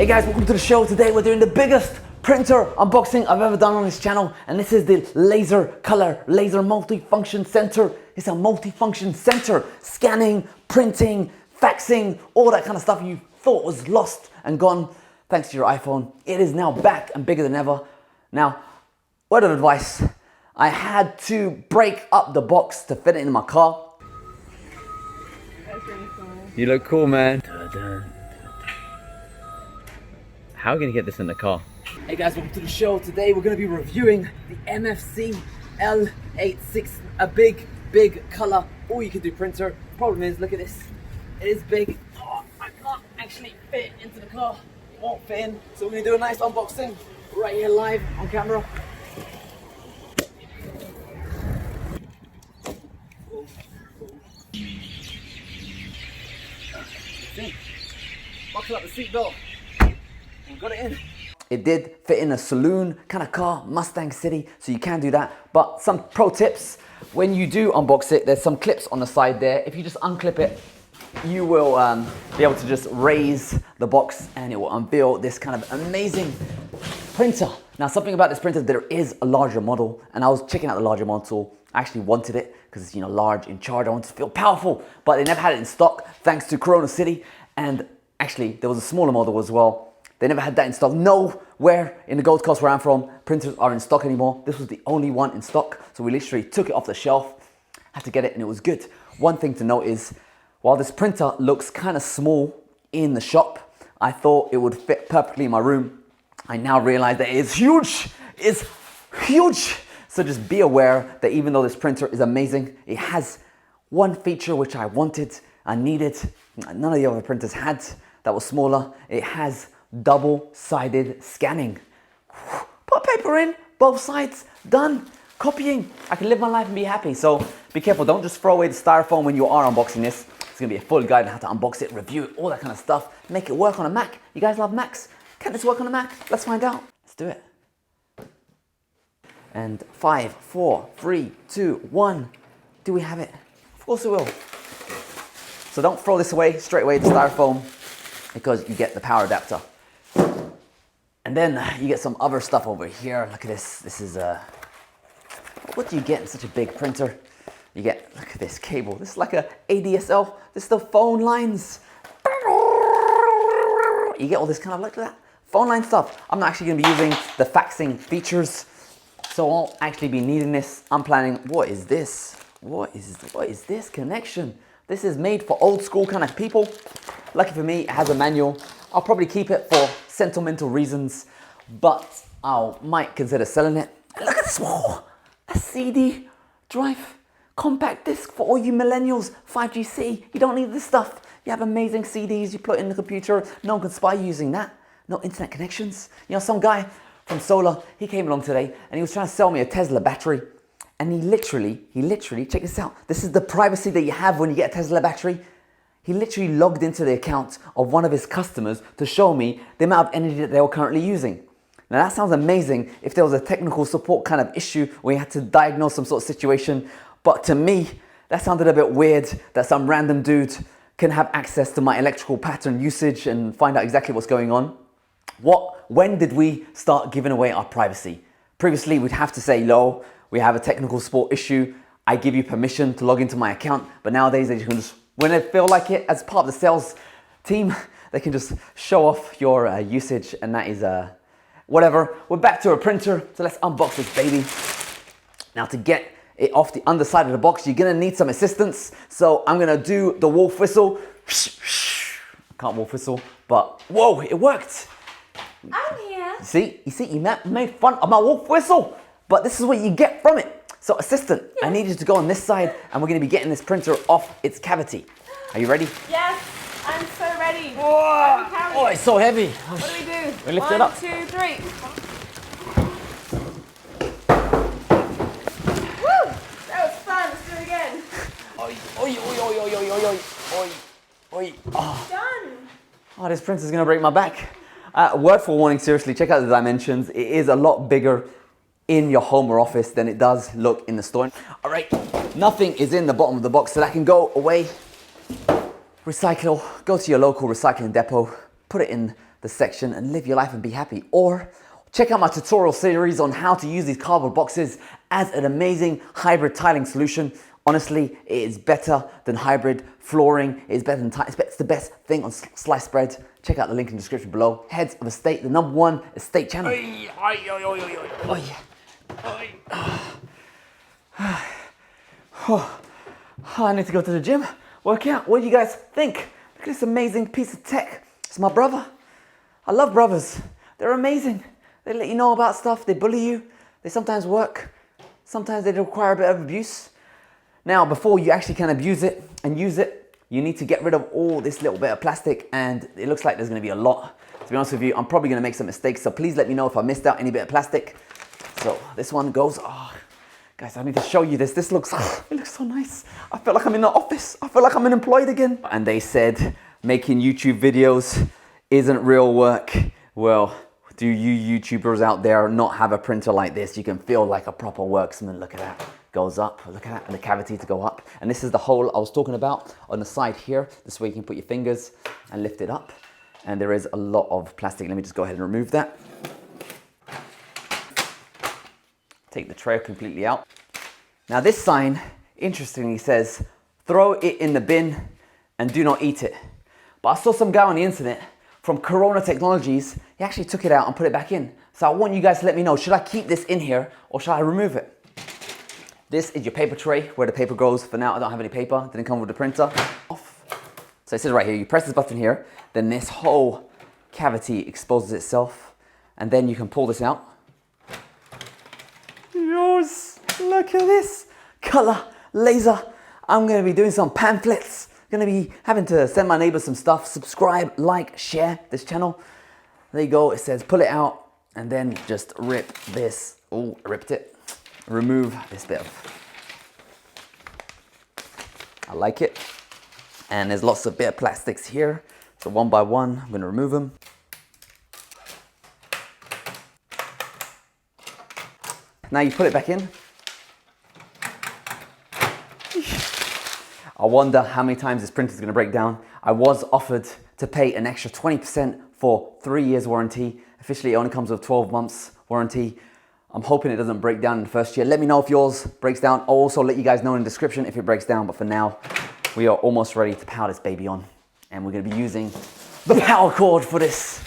guys, welcome to the show. Today we're doing the biggest printer unboxing I've ever done on this channel, and this is the Laser Color Laser Multifunction Center. It's a multifunction center, scanning, printing, faxing, all that kind of stuff you thought was lost and gone thanks to your iPhone. It is now back and bigger than ever. Now, word of advice, I had to break up the box to fit it in my car. That's really cool. You look cool, man. How are we gonna get this in the car? Hey guys, welcome to the show. Today we're gonna be reviewing the MFC L86, a big color all you can do printer. Problem is, look at this. It is big. Oh, I can't actually fit into the car. It won't fit in. So we're gonna do a nice unboxing right here live on camera. Buckle up the seatbelt. Got it in. It did fit in a saloon kind of car, Mustang City, so you can do that. But some pro tips, when you do unbox it, there's some clips on the side there. If you just unclip it, you will be able to just raise the box and it will unveil this kind of amazing printer. Now, something about this printer, there is a larger model, and I was checking out the larger model. I actually wanted it because it's, you know, large, in charge. I wanted to feel powerful, but they never had it in stock thanks to Corona City. And actually, there was a smaller model as well. They never had that in stock. Nowhere in the Gold Coast where I'm from, printers are in stock anymore. This was the only one in stock. So we literally took it off the shelf, had to get it, and it was good. One thing to note is, while this printer looks kind of small in the shop, I thought it would fit perfectly in my room. I now realize that it is huge. It's huge. So just be aware that even though this printer is amazing, it has one feature which I wanted, I needed, none of the other printers had, that was smaller. It has double-sided scanning. Put paper in, both sides, done. Copying. I can live my life and be happy. So be careful, don't just throw away the styrofoam when you are unboxing this. It's gonna be a full guide on how to unbox it, review it, all that kind of stuff. Make it work on a Mac. You guys love Macs? Can this work on a Mac? Let's find out. Let's do it. And 5, 4, 3, 2, 1. Do we have it? Of course we will. So don't throw this away straight away, the styrofoam, because you get the power adapter. And then you get some other stuff over here. Look at this. This is what do you get in such a big printer? You get, look at this cable. This is like a ADSL. This is the phone lines. You get all this kind of, look at that, phone line stuff. I'm not actually gonna be using the faxing features, so I won't actually be needing this. I'm planning, what is this? What is this connection? This is made for old school kind of people. Lucky for me, it has a manual. I'll probably keep it for sentimental reasons, but I might consider selling it. And look at this wall, a CD drive, compact disc for all you millennials, 5GC. You don't need this stuff. You have amazing CDs, you put it in the computer, no one can spy using that. No internet connections. You know, some guy from Solar, he came along today and he was trying to sell me a Tesla battery. And he literally, check this out. This is the privacy that you have when you get a Tesla battery. He literally logged into the account of one of his customers to show me the amount of energy that they were currently using. Now that sounds amazing if there was a technical support kind of issue where you had to diagnose some sort of situation. But to me, that sounded a bit weird that some random dude can have access to my electrical pattern usage and find out exactly what's going on. When did we start giving away our privacy? Previously, we'd have to say, no, we have a technical support issue. I give you permission to log into my account. But nowadays, they can just, when they feel like it, as part of the sales team, they can just show off your usage, and that is whatever. We're back to a printer, so let's unbox this baby. Now, to get it off the underside of the box, you're gonna need some assistance. So I'm gonna do the wolf whistle. I can't wolf whistle, but whoa, it worked. I'm here. You see, you made fun of my wolf whistle, but this is what you get from it. So assistant, I need you to go on this side, and we're gonna be getting this printer off its cavity. Are you ready? Yes, I'm so ready. Oh, it's so heavy. What do we do? We lift it up. 1, 2, 3. Woo! That was fun. Let's do it again. Oi, oi, oi, oi, oi, oi, oi, oi, oi. Oh. Done. Oh, this printer's gonna break my back. Word for warning, seriously, check out the dimensions. It is a lot bigger in your home or office than it does look in the store. All right, nothing is in the bottom of the box, so that can go away. Recycle, go to your local recycling depot, put it in the section and live your life and be happy. Or check out my tutorial series on how to use these cardboard boxes as an amazing hybrid tiling solution. Honestly, it is better than hybrid flooring. It is better than it's the best thing on sliced bread. Check out the link in the description below. Heads of Estate, the #1 estate channel. I need to go to the gym, work out. What do you guys think? Look at this amazing piece of tech. It's my brother. I love brothers. They're amazing. They let you know about stuff. They bully you. They sometimes work. Sometimes they require a bit of abuse. Now, before you actually can abuse it and use it, you need to get rid of all this little bit of plastic, and it looks like there's gonna be a lot. To be honest with you, I'm probably gonna make some mistakes, so please let me know if I missed out any bit of plastic. So this one goes, guys, I need to show you this. This looks, it looks so nice. I feel like I'm in the office. I feel like I'm unemployed again. And they said making YouTube videos isn't real work. Well, do you YouTubers out there not have a printer like this? You can feel like a proper worksman. Look at that. Goes up, look at that, and the cavity to go up. And this is the hole I was talking about on the side here. This way you can put your fingers and lift it up. And there is a lot of plastic. Let me just go ahead and remove that. Take the tray completely out. Now this sign, interestingly, says, throw it in the bin and do not eat it. But I saw some guy on the internet from Corona Technologies, he actually took it out and put it back in. So I want you guys to let me know, should I keep this in here or should I remove it? This is your paper tray where the paper goes. For now, I don't have any paper, didn't come with the printer. Off. So it says right here, you press this button here, then this whole cavity exposes itself, and then you can pull this out. Yours, look at this. Color, laser. I'm gonna be doing some pamphlets. Gonna be having to send my neighbors some stuff. Subscribe, like, share this channel. There you go, it says pull it out, and then just rip this. Oh, I ripped it. Remove this bit of, I like it. And there's lots of bit of plastics here. So one by one, I'm gonna remove them. Now you put it back in. I wonder how many times this printer is gonna break down. I was offered to pay an extra 20% for 3 years warranty. Officially, it only comes with 12 months warranty. I'm hoping it doesn't break down in the first year. Let me know if yours breaks down. I'll also let you guys know in the description if it breaks down. But for now, we are almost ready to power this baby on. And we're gonna be using the power cord for this.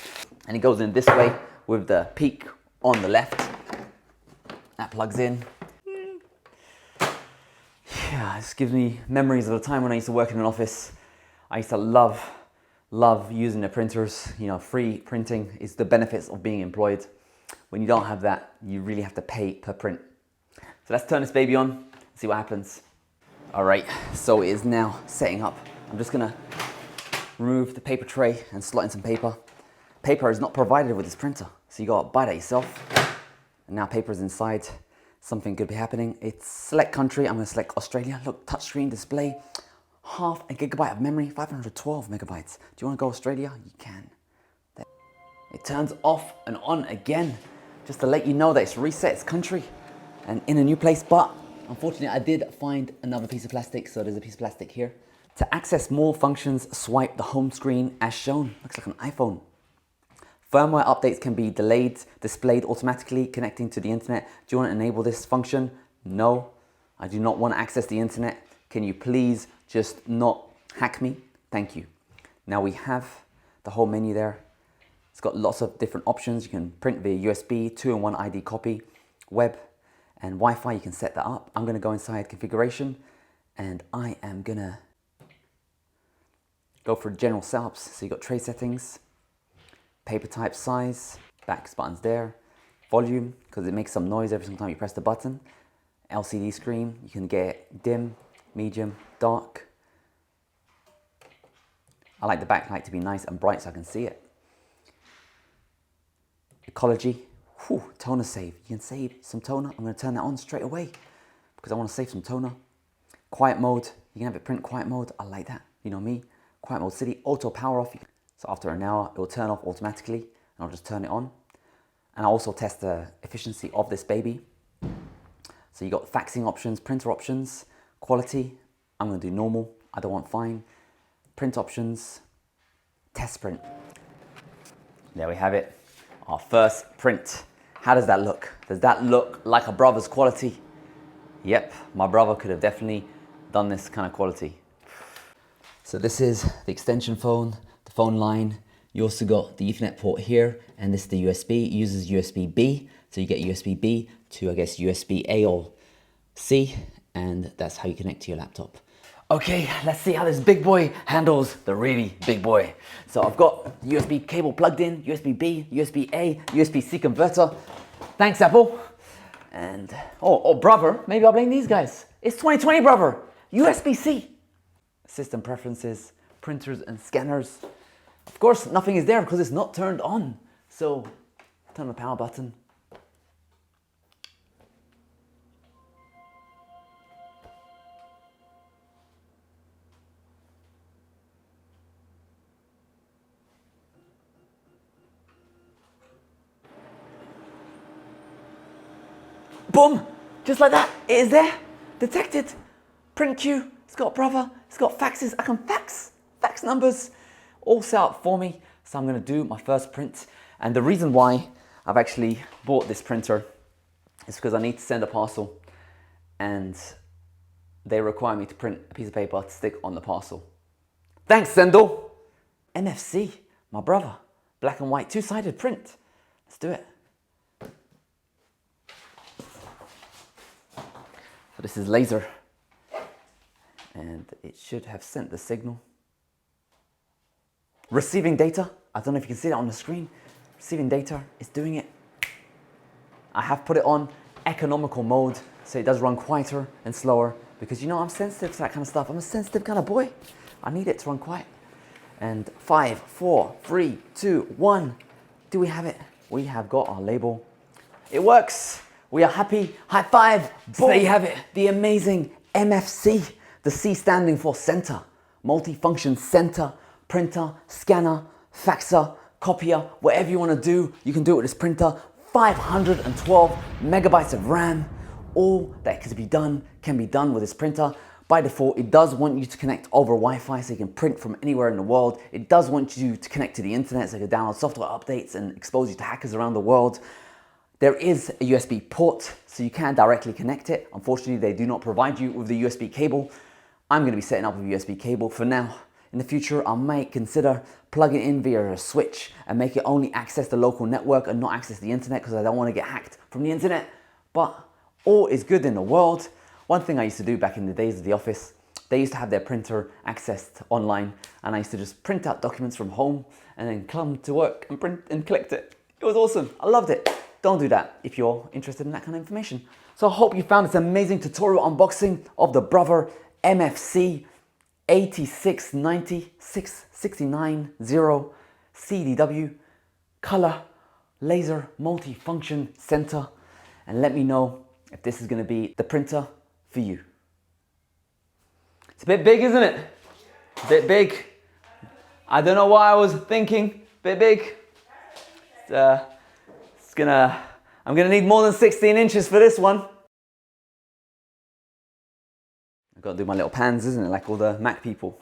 And it goes in this way with the peak on the left. That plugs in. Yeah, this gives me memories of the time when I used to work in an office. I used to love using the printers. You know, free printing is the benefits of being employed. When you don't have that, you really have to pay per print. So let's turn this baby on, see what happens. All right, so it is now setting up. I'm just gonna remove the paper tray and slot in some paper. Paper is not provided with this printer, so you gotta buy that yourself. And now paper is inside. Something could be happening. It's select country, I'm gonna select Australia. Look, touchscreen display, 1/2 gigabyte of memory, 512 megabytes. Do you wanna go Australia? You can. It turns off and on again, just to let you know that it's reset its country and in a new place. But unfortunately, I did find another piece of plastic, so there's a piece of plastic here. To access more functions, swipe the home screen as shown. Looks like an iPhone. Firmware updates can be displayed automatically connecting to the internet. Do you want to enable this function? No, I do not want to access the internet. Can you please just not hack me? Thank you. Now we have the whole menu there. It's got lots of different options. You can print via USB, 2-in-1 ID copy, web, and Wi-Fi. You can set that up. I'm gonna go inside configuration, and I am gonna go for general setups. So you got tray settings, paper type size, back buttons there, volume, because it makes some noise every single time you press the button. LCD screen, you can get dim, medium, dark. I like the backlight to be nice and bright so I can see it. Ecology, toner save. You can save some toner. I'm going to turn that on straight away because I want to save some toner. Quiet mode, you can have it print quiet mode. I like that. You know me. Quiet mode city, auto power off. So after an hour, it will turn off automatically and I'll just turn it on. And I'll also test the efficiency of this baby. So you got faxing options, printer options, quality. I'm going to do normal. I don't want fine. Print options, test print. There we have it. Our first print. How does that look? Does that look like a brother's quality? Yep, my brother could have definitely done this kind of quality. So this is the extension phone, the phone line. You also got the Ethernet port here, and this is the USB. It uses USB-B, so you get USB-B to, I guess, USB-A or C, and that's how you connect to your laptop. Okay, let's see how this big boy handles the really big boy. So I've got the USB cable plugged in, USB-B, USB-A, USB-C converter. Thanks, Apple. And, oh, brother, maybe I'll blame these guys. It's 2020, brother. USB-C. System preferences, printers and scanners. Of course, nothing is there because it's not turned on. So, turn the power button. Boom! Just like that, it is there. Detected. Print queue. It's got brother. It's got faxes. I can fax numbers. All set up for me. So I'm going to do my first print. And the reason why I've actually bought this printer is because I need to send a parcel. And they require me to print a piece of paper to stick on the parcel. Thanks, Sendel. NFC, my brother. Black and white, two-sided print. Let's do it. So this is laser, and it should have sent the signal. Receiving data. I don't know if you can see that on the screen. Receiving data, it's doing it. I have put it on economical mode, so it does run quieter and slower, because you know I'm sensitive to that kind of stuff. I'm a sensitive kind of boy. I need it to run quiet. And 5, 4, 3, 2, 1. Do we have it? We have got our label. It works. We are happy. High five. So there you have it. The amazing MFC. The C standing for center. Multifunction center. Printer, scanner, faxer, copier. Whatever you want to do, you can do it with this printer. 512 megabytes of RAM. All that can be done with this printer. By default, it does want you to connect over Wi-Fi so you can print from anywhere in the world. It does want you to connect to the internet so you can download software updates and expose you to hackers around the world. There is a USB port, so you can directly connect it. Unfortunately, they do not provide you with the USB cable. I'm going to be setting up a USB cable for now. In the future, I might consider plugging in via a switch and make it only access the local network and not access the internet because I don't want to get hacked from the internet. But all is good in the world. One thing I used to do back in the days of the office, they used to have their printer accessed online, and I used to just print out documents from home and then come to work and print and collect it. It was awesome. I loved it. Don't do that if you're interested in that kind of information. So I hope you found this amazing tutorial unboxing of the Brother MFC 8690-669-0 CDW color laser multifunction center, and let me know if this is going to be the printer for you. It's a bit big, isn't it? A bit big. I don't know why I was thinking bit big. I'm gonna need more than 16 inches for this one. I've got to do my little pans, isn't it? Like all the Mac people.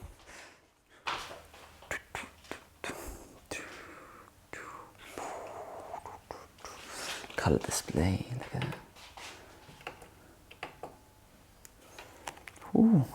Color display, look at that. Ooh.